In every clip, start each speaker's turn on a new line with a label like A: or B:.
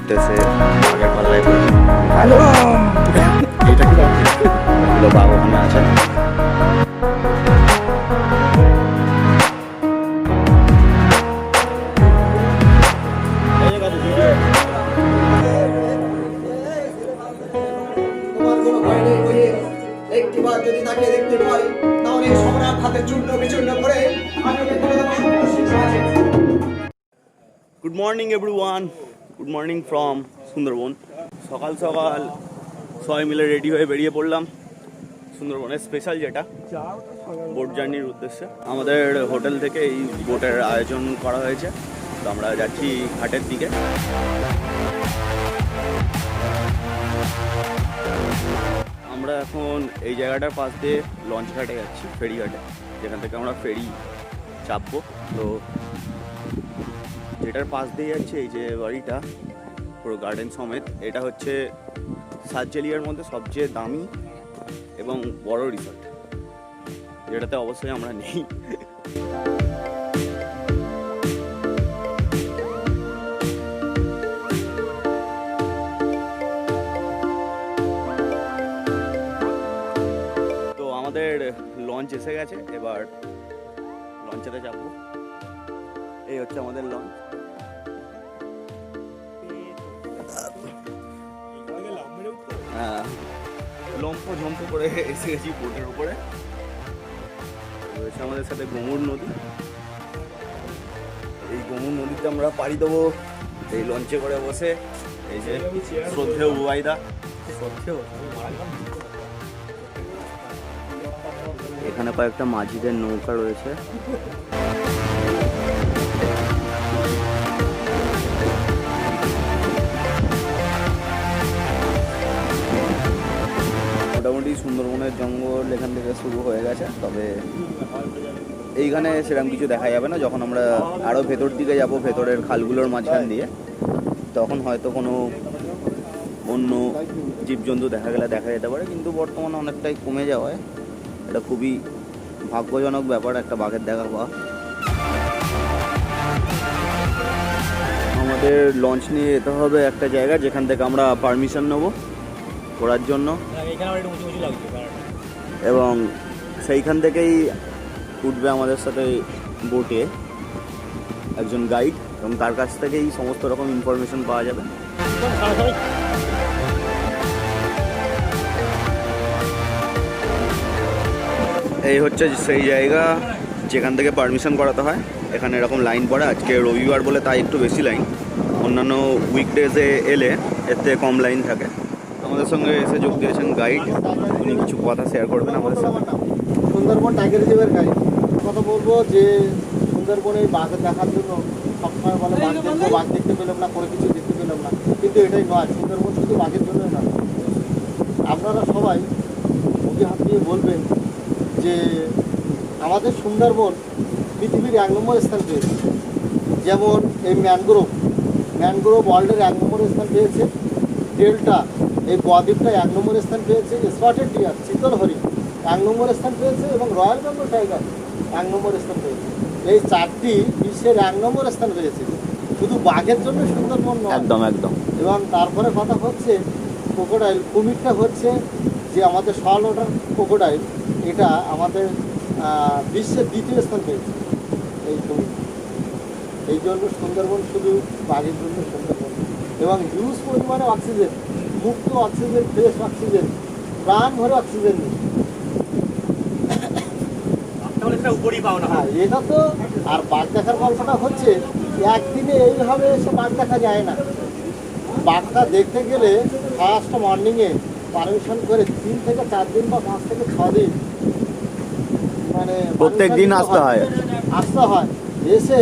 A: ঘুরতে এসে আগের পাল্লায় পড়েছে। হ্যালো, এটা কি বাবু ওখানে আছে।
B: একটিবার যদি তাকে দেখতে পাই তাহলে সম্রাট হাতে চূর্ণ বিচূর্ণ করে আমি
A: good morning everyone, good morning from Sundarban. সকাল সকাল সবাই মিলে রেডি হয়ে বেরিয়ে পড়লাম সুন্দরবনের স্পেশাল যেটা বোট জার্নির উদ্দেশ্যে। আমাদের হোটেল থেকে এই বোটের আয়োজন করা হয়েছে, তো আমরা যাচ্ছি ঘাটের দিকে। আমরা এখন এই জায়গাটার পাশ দিয়ে লঞ্চ ঘাটে যাচ্ছি, ফেরি ঘাটে, যেখান থেকে আমরা ফেরি চাপবো। তো যেটার পাশ দিয়ে যাচ্ছে এই যে বাড়িটা পুরো গার্ডেন সমেত, এটা হচ্ছে সাতজেলিয়ার মধ্যে সবচেয়ে দামি এবং বড় রিসর্ট, যেটাতে অবশ্যই আমরা নেই। তো আমাদের লঞ্চ এসে গেছে, এবার লঞ্চেতে যাবো। এই হচ্ছে আমাদের লঞ্চ। লম্ফ ঝম্প করে এসে গেছি বোটের উপরে। রয়েছে আমাদের সাথে গোমুর নদী। এই গোমুর নদীতে আমরা পাড়ি দেবো এই লঞ্চে করে বসে। এই যে শ্রদ্ধেয় বুবাইদা, এখানে কয়েকটা মাঝিদের নৌকা রয়েছে। মোটামুটি সুন্দরবনের জঙ্গল এখান থেকে শুরু হয়ে গেছে, তবে এইখানে সেরকম কিছু দেখা যাবে না। যখন আমরা আরও ভেতর দিকে যাব, ভেতরের খালগুলোর মাঝখান দিয়ে, তখন হয়তো কোনো অন্য জীবজন্তু দেখা যেতে পারে, কিন্তু বর্তমানে অনেকটাই কমে যাওয়ায় এটা খুবই ভাগ্যজনক ব্যাপার একটা বাঘের দেখা পাওয়া। আমাদের লঞ্চ নিয়ে যেতে হবে একটা জায়গা যেখান থেকে আমরা পারমিশন নেবো ঘোরার জন্য, এবং সেইখান থেকেই উঠবে আমাদের সাথে বোটে একজন গাইড, এবং তার কাছ থেকেই সমস্ত রকম ইনফরমেশন পাওয়া যাবে। এই হচ্ছে সেই জায়গা যেখান থেকে পারমিশন করাতে হয়। এখানে এরকম লাইন পড়ে, আজকে রবিবার বলে তাই একটু বেশি লাইন, অন্যান্য উইকডেজে এলে এর থেকে কম লাইন থাকে। আমাদের সঙ্গে এসে যোগ দিয়েছেন গাইড, উনি কিছু কথা শেয়ার করবেন আমাদের সাথে।
B: সুন্দরবন টাইগার রিজার্ভের গাইড কথা বলবো যে সুন্দরবনে বাঘ দেখার জন্য সবসময় বলে বাঘ দেখতে পেলাম না, করে কিছু দেখতে পেলাম না, কিন্তু এটাই নয়। সুন্দরবন শুধু বাঘের জন্যই নয়। আপনারা সবাই বুঝে হাত দিয়ে বলবেন যে আমাদের সুন্দরবন পৃথিবীর 1 নম্বর স্থান পেয়েছে। যেমন এই ম্যানগ্রোভ ওয়ার্ল্ডের 1 নম্বর স্থান পেয়েছে। ডেল্টা এই বদ্বীপটা 1 নম্বর স্থান পেয়েছে। স্পটেড ডিয়ার চিতল হরিণ 1 নম্বর স্থান পেয়েছে, এবং রয়্যাল বেঙ্গল টাইগার 1 নম্বর স্থান পেয়েছে। এই 4টি বিশ্বের 1 নম্বর স্থান পেয়েছে, শুধু বাঘের জন্য সুন্দরবন নয়।
A: একদম একদম।
B: এবং তারপরে কথা হচ্ছে ক্রোকোডাইল, কুমিরটা হচ্ছে যে আমাদের সল ওয়াটার ক্রোকোডাইল, এটা আমাদের বিশ্বের 2য় স্থান পেয়েছে এই কুমির। এই জন্য সুন্দরবন শুধু বাঘের জন্য সুন্দরবন, এবং হিউজ পরিমাণে অক্সিজেন, মুক্ত অক্সিজেন, ফ্রেশ অক্সিজেন, প্রাণ ভরে অক্সিজেন নেই। হ্যাঁ, এটা তো আর বাঘ দেখার গল্পটা হচ্ছে একদিনে এইভাবে এসে বাঘ দেখা যায় না। বাঘটা দেখতে গেলে ফার্স্ট মর্নিংয়ে পারমিশন করে 3 থেকে 4 দিন বা 5 থেকে 6 দিন মানে
A: প্রত্যেক দিন আসতে হয়,
B: এসে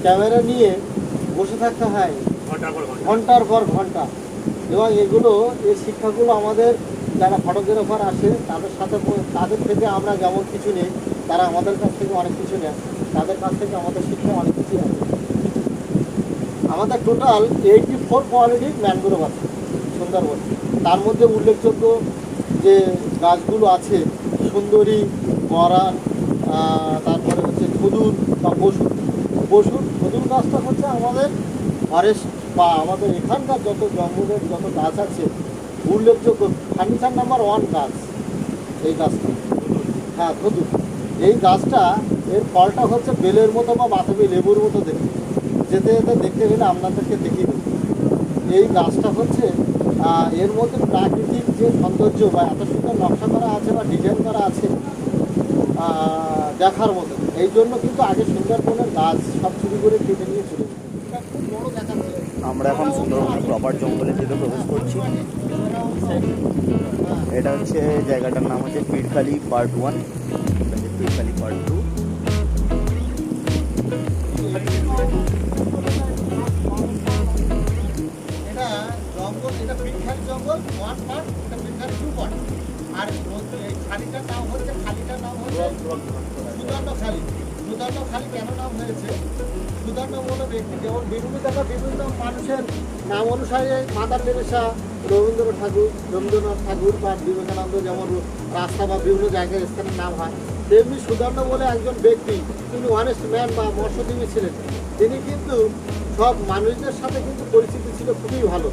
B: ক্যামেরা নিয়ে বসে থাকতে হয় ঘন্টার পর ঘন্টা। এবং এগুলো এই শিক্ষাগুলো আমাদের যারা ফটোগ্রাফার আসে তাদের থেকে আমরা যেমন কিছু নেই, তারা আমাদের কাছ থেকে অনেক কিছু নেয়। তাদের কাছ থেকে আমাদের শিক্ষা অনেক কিছু আছে। আমাদের টোটাল 84 কোয়ালিটির ম্যানগ্রোভ আছে সুন্দরবন। তার মধ্যে উল্লেখযোগ্য যে গাছগুলো আছে সুন্দরী, গরান, তারপরে হচ্ছে খদুর বা বসুর। খদুর গাছটা হচ্ছে আমাদের ফরেস্ট বা আমাদের এখানকার যত জঙ্গলের যত গাছ আছে উল্লেখযোগ্য ফার্নিচার নাম্বার 1 গাছ এই গাছটা। হ্যাঁ, ধুধু। এই গাছটা এর ফলটা হচ্ছে বেলের মতো বা বাতাবি লেবুর মতো দেখতে। যেতে যেতে দেখতে গেলে আপনাদেরকে দেখিয়ে দেবো। এই গাছটা হচ্ছে এর মধ্যে প্রাকৃতিক যে সৌন্দর্য বা এত সুন্দর নকশা করা আছে বা ডিজাইন করা আছে দেখার মতো। এই জন্য কিন্তু আগে সুন্দরবনের গাছ সব চুরি করে কেটে নিয়ে চলে যেত। এটা খুব বড় দেখাচ্ছে।
A: আমরা এখন সুন্দরবনের প্রপার জঙ্গলের দিকে প্রবেশ করছি। এটা হচ্ছে জায়গাটার নাম হচ্ছে পিরখালি পার্ট 1, পিরখালি পার্ট 2।
B: এটা জঙ্গল, এটা পিরখালি জঙ্গল 1 পার্ট, এটা পিরখালি 2 পার্ট। আর এই খালিটার নাম হচ্ছে সুদর্ণখালি। সুদর্ণখালি কেন নাম হয়েছে? সুদর্ণ বলে ব্যক্তি, যেমন বিভিন্ন জায়গায় বিভিন্ন মানুষের নাম অনুসারে মাদার টেরেসা, রবীন্দ্রনাথ ঠাকুর বা বিবেকানন্দ যেমন রাস্তা বা বিভিন্ন জায়গায় স্থানের নাম হয়, তেমনি সুদর্ণ বলে একজন ব্যক্তি, তিনি অনেস্ট ম্যান বা মৎস্যজীবী ছিলেন। তিনি কিন্তু সব মানুষদের সাথে কিন্তু পরিচিতি ছিল খুবই ভালো।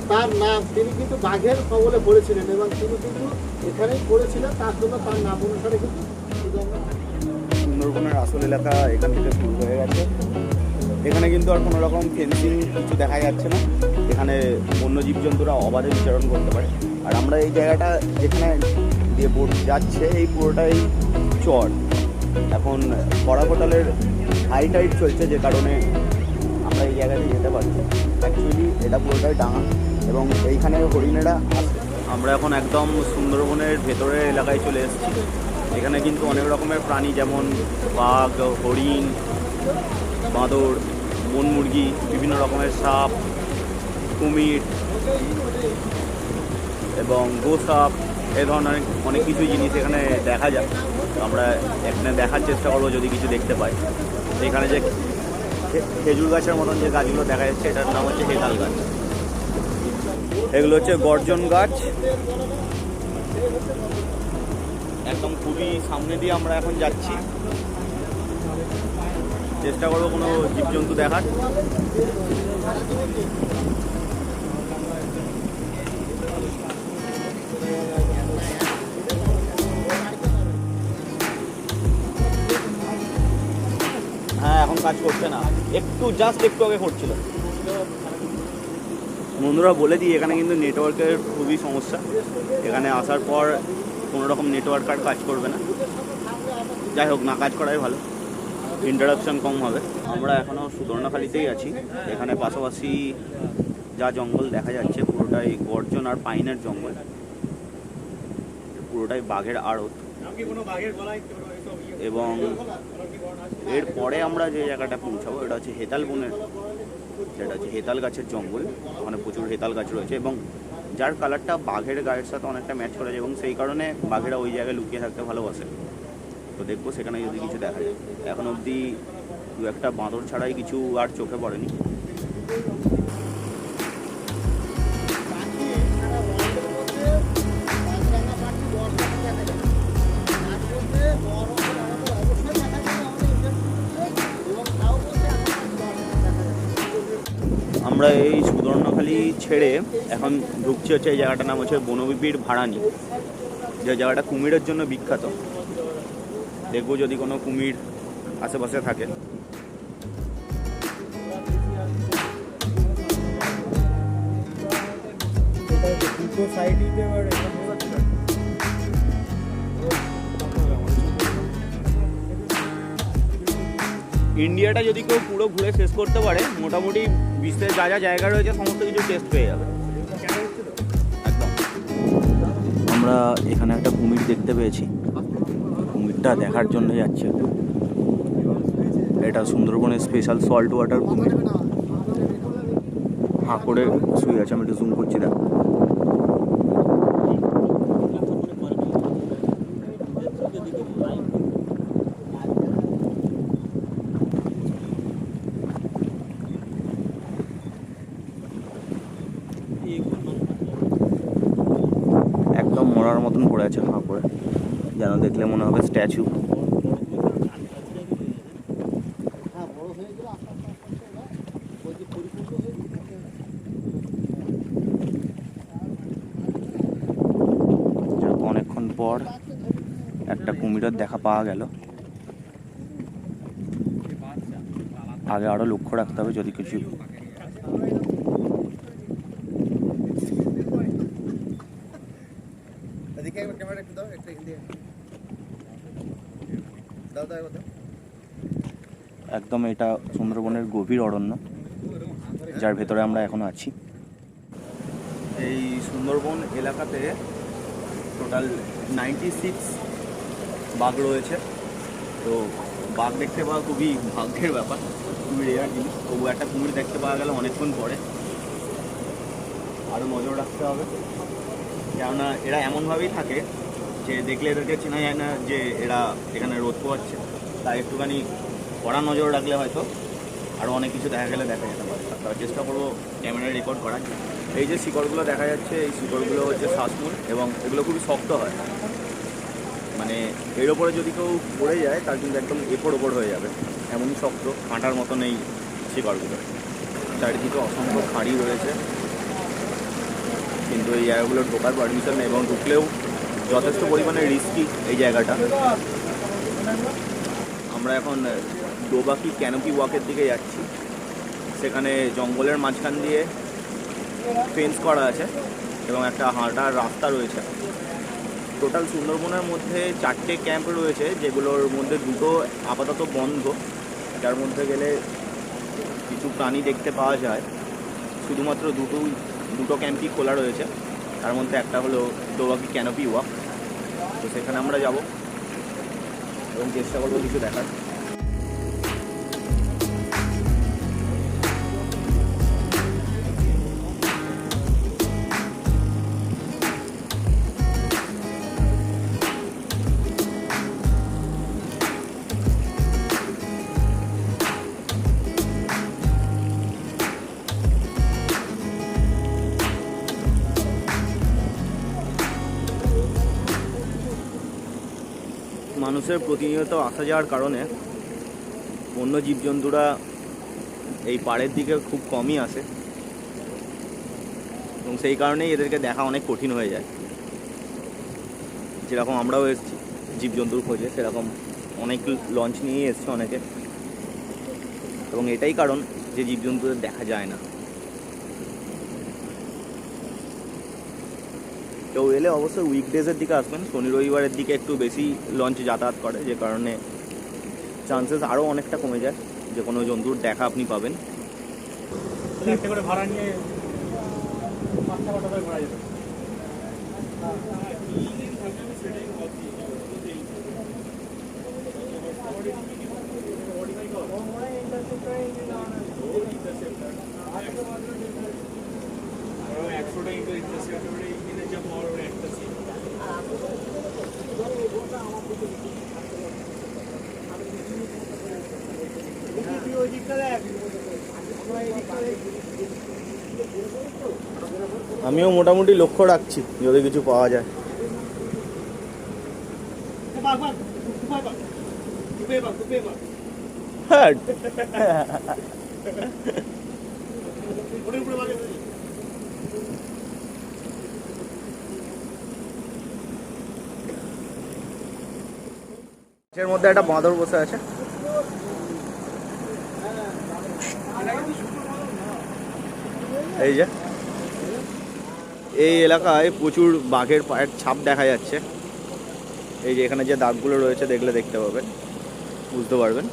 B: তার নাম, তিনি কিন্তু বাঘের কবলে পড়েছিলেন এবং তিনি কিন্তু এখানেই পড়েছিলেন, তার জন্য তার নাম অনুসারে কিন্তু
A: সুন্দরবনের আসল এলাকা এখান থেকে শুরু হয়ে গেছে। এখানে কিন্তু আর কোনো রকম ফেন্সিং কিছু দেখা যাচ্ছে না। এখানে বন্য জীবজন্তুরা অবাধে বিচরণ করতে পারে। আর আমরা এই জায়গাটা যেখানে দিয়ে বোট যাচ্ছে, এই পুরোটাই চর। এখন কড়াকোটালের হাই টাইড চলছে, যে কারণে আমরা এই জায়গাতে যেতে পারছি। অ্যাকচুয়ালি এটা পুরোটাই ডাঙা এবং এইখানে হরিণেরা আসে। আমরা এখন একদম সুন্দরবনের ভেতরের এলাকায় চলে এসেছি। এখানে কিন্তু অনেক রকমের প্রাণী, যেমন বাঘ, হরিণ, বাঁদর, বনমুরগি, বিভিন্ন রকমের সাপ, কুমির এবং গোসাপ, এ ধরনের অনেক কিছু জিনিস এখানে দেখা যায়। আমরা এখানে দেখার চেষ্টা করবো যদি কিছু দেখতে পাই। এখানে যে খেজুর গাছের মতন যে গাছগুলো দেখা যাচ্ছে, এটার নাম হচ্ছে হেতাল গাছ। এগুলো হচ্ছে গর্জন গাছ। একদম খুবই সামনে দিয়ে আমরা এখন যাচ্ছি, চেষ্টা করবো কোনো জীবজন্তু দেখার। হ্যাঁ, এখন কাজ করছে না, জাস্ট একটু আগে করছিল। বন্ধুরা বলে দিই, এখানে কিন্তু নেটওয়ার্কের খুবই সমস্যা। এখানে আসার পর কোনো রকম নেটওয়ার্ক আর কাজ করবে না। যাই হোক, না কাজ করাই ভালো, ইন্টারাপশন কম হবে। আমরা এখনও সুদর্ণখালিতেই আছি। এখানে পাশাপাশি যা জঙ্গল দেখা যাচ্ছে পুরোটাই গর্জন আর পাইনের জঙ্গল, পুরোটাই বাঘের আড়ত। এবং এরপরে আমরা যে জায়গাটা পৌঁছাবো, এটা হচ্ছে হেতাল বনের, যেটা হচ্ছে হেতাল গাছের জঙ্গল। ওখানে প্রচুর হেতাল গাছ রয়েছে এবং যার কালারটা বাঘের গায়ের সাথে অনেকটা ম্যাচ করেছে এবং সেই কারণে বাঘেরা ওই জায়গায় লুকিয়ে থাকতে ভালোবাসে। তো দেখবো সেখানে যদি কিছু দেখা যায়। এখন অবধি দু একটা বাঁদর ছাড়াই কিছু আর চোখে পড়েনি। আমরা এই সুদর্ণখালি ছেড়ে এখন ঢুকছি হচ্ছে এই জায়গাটার নাম হচ্ছে বনবিবির ভাড়ানি, যে জায়গাটা কুমিরের জন্য বিখ্যাত। দেখবো যদি কোনো কুমির আশেপাশে থাকে। ইন্ডিয়াটা যদি কেউ পুরো ঘুরে শেষ করতে পারে, মোটামুটি বিশ্বের যা যা জায়গা রয়েছে সমস্ত কিছু টেস্ট পেয়ে যাবে একদম। আমরা এখানে একটা কুমির দেখতে পেয়েছি, কুমিরটা দেখার জন্য যাচ্ছে। এটা সুন্দরবনের স্পেশাল সল্ট ওয়াটার কুমির, হাঁ করে শুয়ে আছে। আমি একটু জুম করছি, দেখ। একদম মরার মতন পড়ে আছে হাঁ করে, যেন দেখলে মনে হবে স্ট্যাচু।
B: হ্যাঁ, বড় হয়ে গেলে আস্তে আস্তে
A: পর একটা কুমিরের দেখা পাওয়া গেল। আগে আরো লক্ষ্য রাখতে হবে যদি কিছু একদম এটা সুন্দরবনের গভীর অরণ্য যার ভেতরে আমরা এখন আছি। এই সুন্দরবন এলাকাতে টোটাল 96 বাঘ রয়েছে। তো বাঘ দেখতে পাওয়া খুবই ভাগ্যের ব্যাপার, খুবই রেয়ার জিনিস। তবু একটা কুমির দেখতে পাওয়া গেল অনেকক্ষণ পরে। আরও নজর রাখতে হবে, কেননা এরা এমনভাবেই থাকে যে দেখলে এদেরকে চেনা যায় না যে এরা এখানে রোদ পোয়াচ্ছে। তাই একটুখানি কড়া নজর রাখলে হয়তো আরও অনেক কিছু দেখা গেলে দেখা যেতে পারে। তার চেষ্টা করবো ক্যামেরায় রেকর্ড করার। এই যে শিকড়গুলো দেখা যাচ্ছে, এই শিকড়গুলো হচ্ছে শ্বাসমূল এবং এগুলো খুবই শক্ত হয়। মানে এর ওপরে যদি কেউ পড়ে যায় তার কিন্তু একদম এপর ওপর হয়ে যাবে, এমনই শক্ত, কাঁটার মতন এই শিকড়গুলো। চারিদিকে অসংখ্য খাড়ি রয়েছে, কিন্তু এই জায়গাগুলো ঢোকার পারমিশন নেই এবং ঢুকলেও যথেষ্ট পরিমাণে রিস্কি এই জায়গাটা। আমরা এখন দোবাকি ক্যানোপি ওয়াকের দিকে যাচ্ছি। সেখানে জঙ্গলের মাঝখান দিয়ে ফেন্স করা আছে এবং একটা হাঁটার রাস্তা রয়েছে। টোটাল সুন্দরবনের মধ্যে 4টে ক্যাম্প রয়েছে, যেগুলোর মধ্যে 2টো আপাতত বন্ধ, যার মধ্যে গেলে কিছু প্রাণী দেখতে পাওয়া যায়। শুধুমাত্র দুটো ক্যাম্পই খোলা রয়েছে, তার মধ্যে একটা হলো দোবাকি ক্যানোপি ওয়াক। তো সেখানে আমরা যাব এবং চেষ্টা করবো কিছু দেখার। মানুষের প্রতিনিয়ত আসা যাওয়ার কারণে অন্য জীবজন্তুরা এই পাড়ের দিকে খুব কমই আসে এবং সেই কারণেই এদেরকে দেখা অনেক কঠিন হয়ে যায়। যেরকম আমরাও এসেছি জীবজন্তুর খোঁজে, সেরকম অনেক লঞ্চ নিয়েই এসছে অনেকে, এবং এটাই কারণ যে জীবজন্তুদের দেখা যায় না। কেউ এলে অবশ্যই উইকডেজের দিকে আসবেন, শনি রবিবারের দিকে একটু বেশি লঞ্চ যাতায়াত করে, যে কারণে চান্সেস আরও অনেকটা কমে যায় যে কোনো জন্তুর দেখা আপনি পাবেন।
C: করে ভাড়া নিয়ে 5-6 টাকা ভাড়া যেত।
A: আমিও মোটামুটি লক্ষ্য রাখছি যদি কিছু পাওয়া যায়। হ্যাঁ, এর মধ্যে একটা বাঁদর বসে আছে। এই যে এই এলাকায় প্রচুর বাঘের পায়ের ছাপ দেখা যাচ্ছে। এই যে এখানে যে দাগগুলো রয়েছে দেখলে দেখতে পাবেন, বুঝতে পারবেন,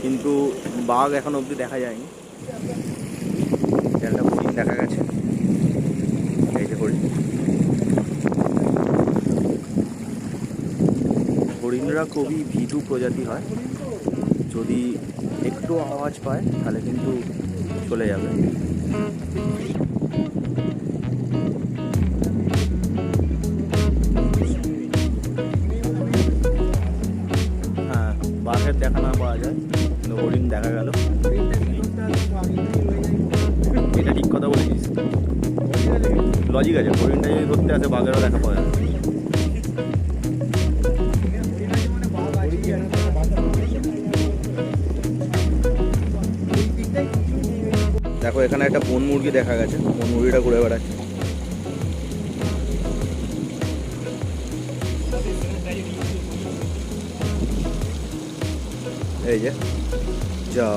A: কিন্তু বাঘ এখন অবধি দেখা যায়নি। একটা হরিণ দেখা গেছে, এই যে হরিণ। হরিণরা খুবই ভীতু প্রজাতি হয়, যদি একটু আওয়াজ পায় তাহলে কিন্তু চলে যাবে। হ্যাঁ, বাঘের দেখা না পাওয়া যায়, কিন্তু হরিণ দেখা গেল। এটা ঠিক কথা বলেছিস, লজিক আছে। হরিণটা যদি ধরতে আসে বাঘেরও দেখা পাওয়া যায়। দেখো এখানে একটা বন মুরগি দেখা গেছে, বন মুরগিটা ঘুরে বেড়াচ্ছে। এই যে যা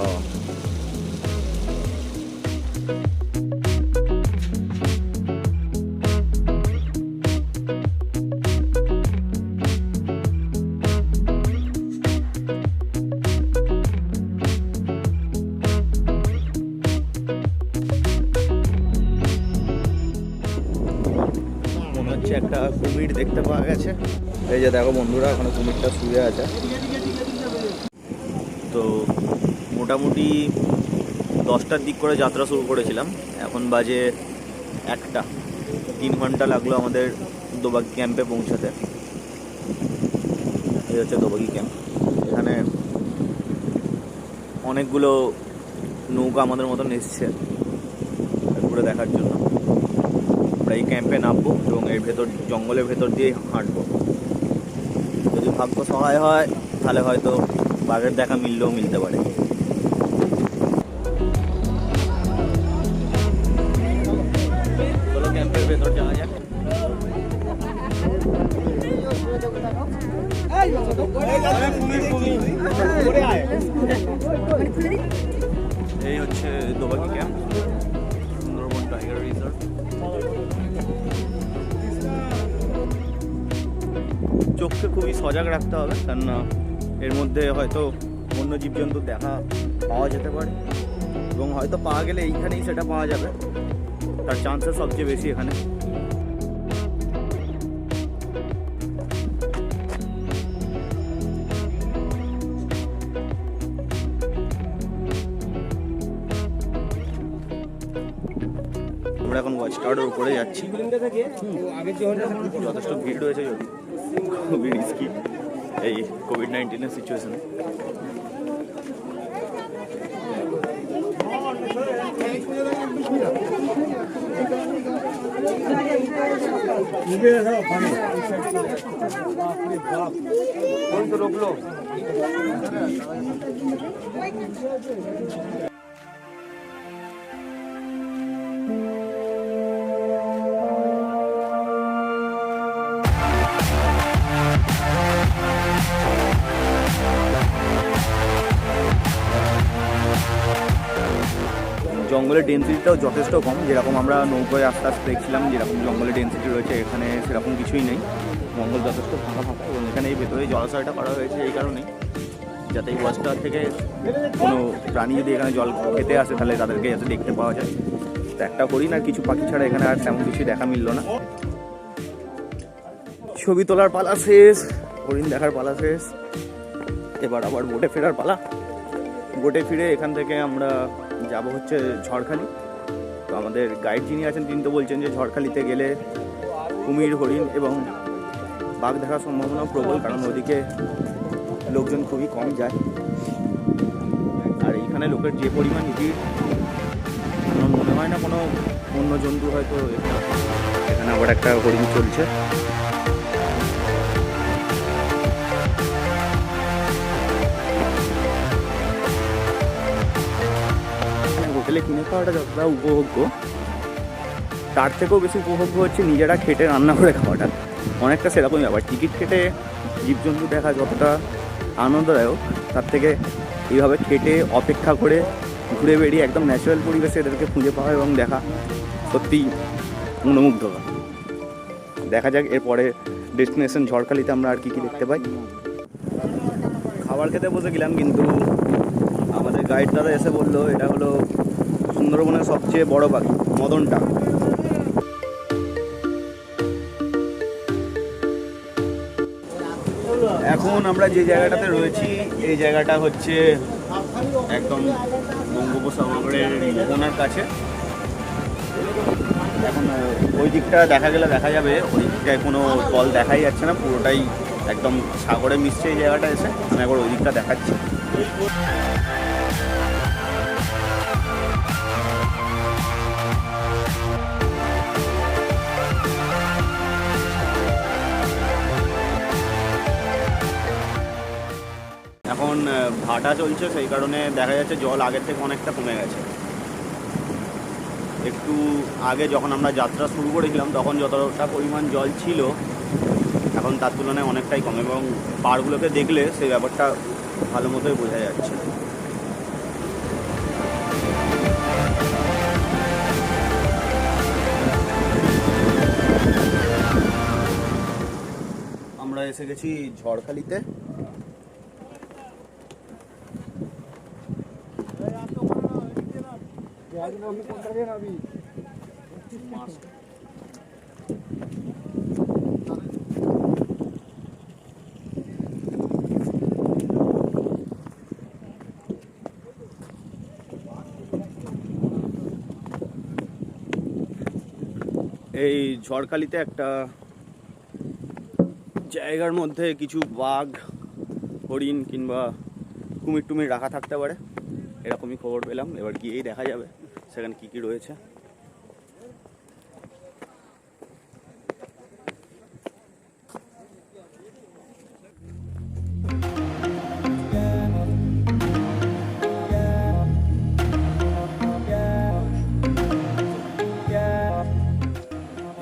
A: মনে হচ্ছে একটা কুমির দেখতে পাওয়া গেছে। এই যে দেখো বন্ধুরা, এখানে কুমিরটা শুয়ে আছে। তো মোটামুটি 10টার দিক করে যাত্রা শুরু করেছিলাম, এখন বাজে 1টা। 3 ঘন্টা লাগলো আমাদের দোবাগি ক্যাম্পে পৌঁছাতে। এই হচ্ছে দোবাগি ক্যাম্প। এখানে অনেকগুলো নৌকা আমাদের মতন এসছে ঘুরে দেখার জন্য। আমরা এই ক্যাম্পে নামবো এবং এর ভেতর, জঙ্গলের ভেতর দিয়েই হাঁটবো। যদি ভাগ্য সহায় হয় তাহলে হয়তো বাঘের দেখা মিললেও মিলতে পারে। চলো ক্যাম্পের ভেতর যাওয়া যাক। এই হচ্ছে দোবাগি ক্যাম্প, সুন্দরবন টাইগার রিজার্ভ। চোখকে খুবই সজাগ রাখতে হবে, কেননা এর মধ্যে হয়তো অন্য জীবজন্তুর দেখা পাওয়া যেতে পারে, এবং হয়তো পাওয়া গেলে এইখানেই সেটা পাওয়া যাবে, তার চান্সেস সবচেয়ে বেশি এখানে। আমরা এখন ওয়াচ টাওয়ারের উপরে যাচ্ছি। যথেষ্ট ভিড় রয়েছে, যদি খুবই রিস্কি এই কোভিড-19 সিচুয়েশনে। জঙ্গলের ডেন্সিটিটাও যথেষ্ট কম, যেরকম আমরা নৌকায় আস্তে আস্তে দেখছিলাম যেরকম জঙ্গলের ডেন্সিটি রয়েছে, এখানে সেরকম কিছুই নেই। জঙ্গল যথেষ্ট ফাঁকা ফাঁকা, এবং এখানে এই ভেতরে জলাশয়টা করা হয়েছে এই কারণেই, যাতে এই ওয়াচ টাওয়ার থেকে কোনো প্রাণী যদি এখানে জল খেতে আসে তাহলে তাদেরকে যাতে দেখতে পাওয়া যায়। তো একটা হরিণ আর কিছু পাখি ছাড়া এখানে আর তেমন কিছু দেখা মিলল না। ছবি তোলার পালা শেষ, হরিণ দেখার পালা শেষ, এবার আবার বোটে ফেরার পালা। বোটে ফিরে এখান থেকে আমরা যাব হচ্ছে ঝড়খালি। তো আমাদের গাইড যিনি আছেন তিনি তো বলছেন যে ঝড়খালিতে গেলে কুমির, হরিণ এবং বাঘ দেখার সম্ভাবনা প্রবল, কারণ ওদিকে লোকজন খুবই কম যায়। আর এইখানে লোকের যে পরিমাণ ভিড়, আমার মনে হয় না কোনো অন্য জন্তু হয়তো। এখানে আবার একটা হরিণ চলছে। হোটেলে কিনে খাওয়াটা যতটা উপভোগ্য, তার থেকেও বেশি উপভোগ্য হচ্ছে নিজেরা খেটে রান্না করে খাওয়াটা। অনেকটা সেরকমই ব্যাপার। টিকিট কেটে জীবজন্তু দেখা যতটা আনন্দদায়ক, তার থেকে এইভাবে খেটে অপেক্ষা করে ঘুরে বেরিয়ে একদম ন্যাচারাল পরিবেশে এদেরকে খুঁজে পাওয়া এবং দেখা সত্যিই মনোমুগ্ধকর। দেখা যাক এরপরে ডেস্টিনেশন ঝড়খালিতে আমরা আর কী কী দেখতে পাই। খাবার খেতে বসে গেলাম, কিন্তু আমাদের গাইড দাদা এসে বললো এটা হলো সুন্দরবনের সবচেয়ে বড় পাখি, মদনটা। এখন আমরা যে জায়গাটাতে রয়েছি, এই জায়গাটা হচ্ছে একদম বঙ্গোপসাগরের মোহনার কাছে। এখন ওই দিকটা দেখা গেলে দেখা যাবে, ওই দিকটায় কোনো জল দেখাই যাচ্ছে না, পুরোটাই একদম সাগরে মিশছে এই জায়গাটা। এসে আমি একবার ওই দিকটা দেখাচ্ছি। এখন ভাটা চলছে, সেই কারণে দেখা যাচ্ছে জল আগের থেকে অনেকটা কমে গেছে। একটু আগে যখন আমরা যাত্রা শুরু করেছিলাম তখন যতটা পরিমাণ জল ছিল, এখন তার তুলনায় অনেকটাই কম, এবং পাড়গুলোকে দেখলে সেই ব্যাপারটা ভালো মতোই বোঝা যাচ্ছে। আমরা এসে গেছি ঝড়খালিতে। এই ঝড়খালিতে একটা জায়গার মধ্যে কিছু বাঘ, হরিণ কিংবা কুমির টুমির রাখা থাকতে পারে, এরকমই খবর পেলাম। এবার গিয়েই দেখা যাবে সেখানে কি কি রয়েছে।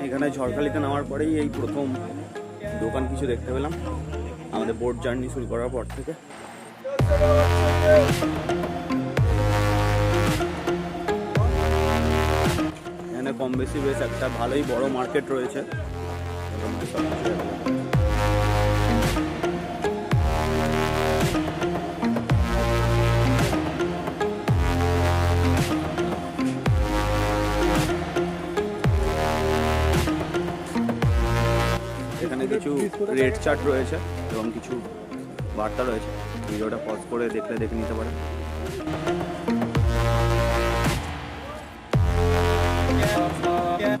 A: এখানে ঝড়খালিতে নামার পরেই এই প্রথম দোকান কিছু দেখতে পেলাম আমাদের বোট জার্নি শুরু করার পর থেকে। এখানে কম বেশি বেশ একটা ভালোই বড় মার্কেট রয়েছে। এখানে কিছু রেড চার্ট রয়েছে এবং কিছু বার্তা রয়েছে, ভিডিওটা পজ করে দেখলে দেখে নিতে পারেন।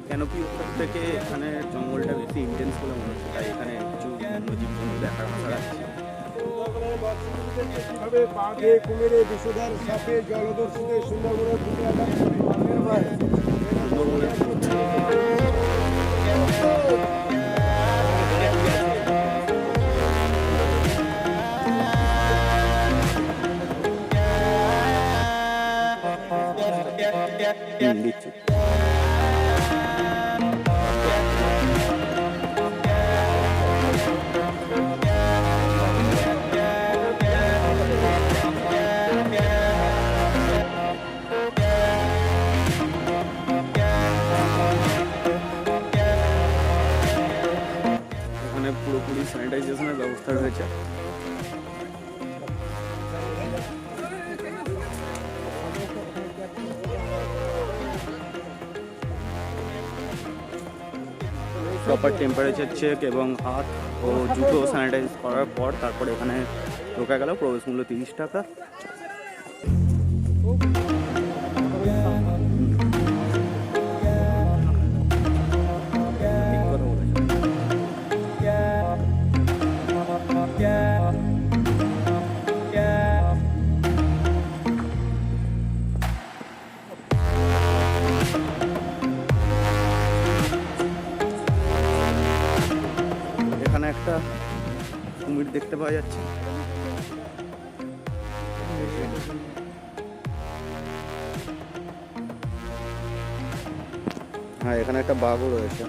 A: কেন কি উত্তর থেকে এখানে জঙ্গলটা বেশি ইন্টেন্স বলে মনে হচ্ছে, তাই এখানে কিছু অন্য জীবজন্তু দেখার আশা রাখছি।
D: বাঘে, কুমিরে, বিষধর সাপে, জলদস্যুতে সুন্দরবনের
A: দিচ্ছি। এখানে পুরোপুরি স্যানিটাইজেশনের ব্যবস্থা রয়েছে। প্রপার টেম্পারেচার চেক এবং হাত ও জুতো স্যানিটাইজ করার পর তারপরে এখানে ঢোকা গেল। প্রবেশ মূল্য 30 টাকা। এখানে একটা কুমির দেখতে পাওয়া যাচ্ছে। হ্যাঁ, এখানে একটা বাঘও রয়েছে।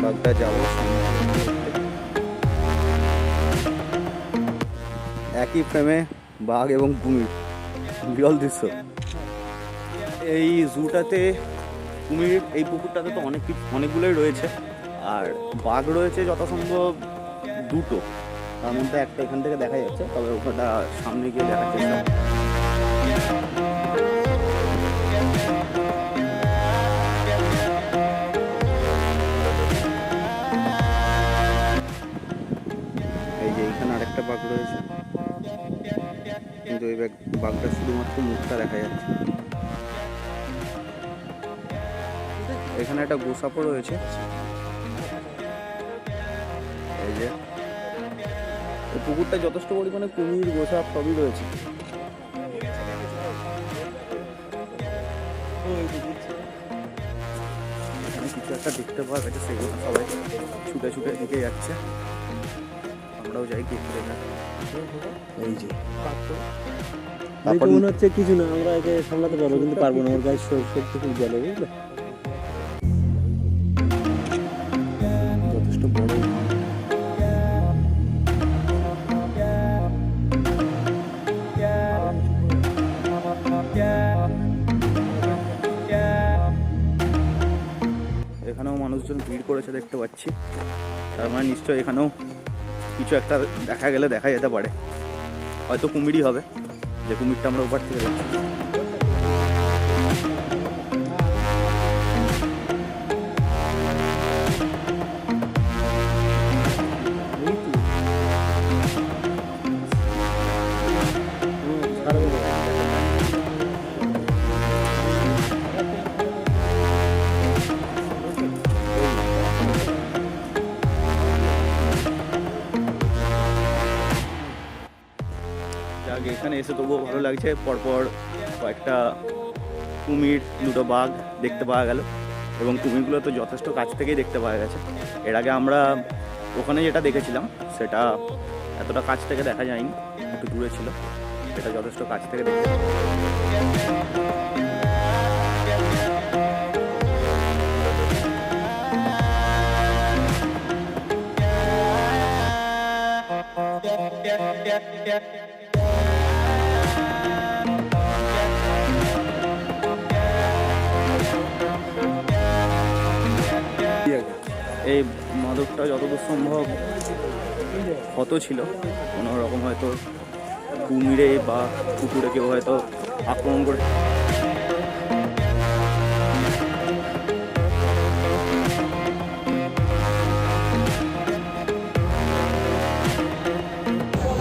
A: বাঘটা যাবো। একই ফ্রেমে বাঘ এবং কুমির, বিরল দৃশ্য। এই জুটাতে কুমির, এই পুকুরটাতে তো অনেকগুলোই রয়েছে, আর বাঘ রয়েছে যথাসম্ভব দুটো, তার মধ্যে একটা এখান থেকে দেখা যাচ্ছে, তবে ওটা সামনে গিয়ে দেখার চেষ্টা। এই যে এখানে আরেকটা বাঘ রয়েছে, কিন্তু এই বাঘটা শুধুমাত্র মুখটা দেখা যাচ্ছে। এখানে একটা গোসাপও রয়েছে। এই যে এই পুকুরটা যথেষ্ট পরিমাণে কুমির, গোসাপ সবই রয়েছে। এখানে কিছু একটা দেখতে পাওয়া গেছে, সেগুলো সবাই ছুটে ছুটে দিকে যাচ্ছে। আমরাও যাই দেখতে দেখা। এই যে
D: মনে হচ্ছে কিছু না, আমরা একে সামলাতে পারবো, কিন্তু পারবো না, ওর গায়ে শক্তি খুব গেলে, বুঝলে?
A: পাচ্ছি, তার মানে নিশ্চয়ই এখানেও কিছু একটা দেখা গেলে দেখা যেতে পারে। হয়তো কুমিরই হবে, যে কুমিরটা আমরা ওপার থেকে দেখছি। যাক, এখানে এসে তবুও ভালো লাগছে, পরপর কয়েকটা কুমির, দুটো বাঘ দেখতে পাওয়া গেল, এবং কুমিরগুলো তো যথেষ্ট কাছ থেকেই দেখতে পাওয়া গেছে। এর আগে আমরা ওখানে যেটা দেখেছিলাম সেটা এতটা কাছ থেকে দেখা যায়নি, একটু দূরে ছিল, সেটা যথেষ্ট কাছ থেকে দেখতে এই মাদকটা যতদূর সম্ভব ক্ষত ছিল, কোনো রকম হয়তো কুমিরে বা কুকুরে কেউ হয়তো আক্রমণ করে।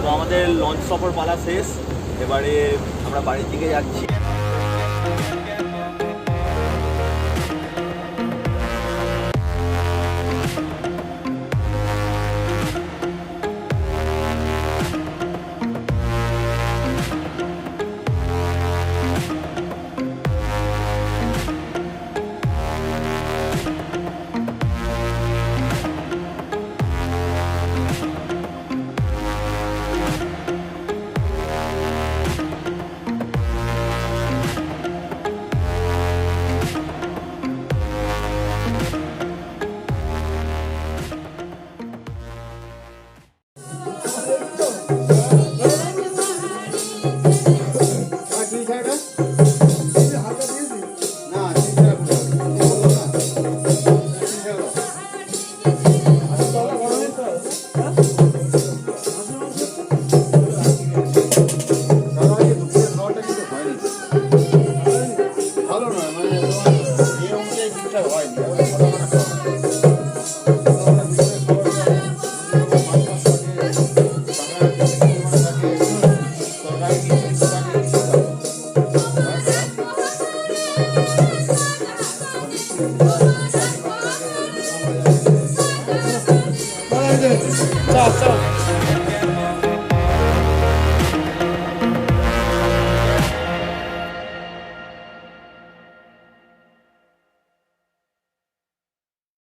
A: তো আমাদের লঞ্চ সফর পালা শেষ, এবারে আমরা বাড়ির দিকে যাচ্ছি।
C: চল চল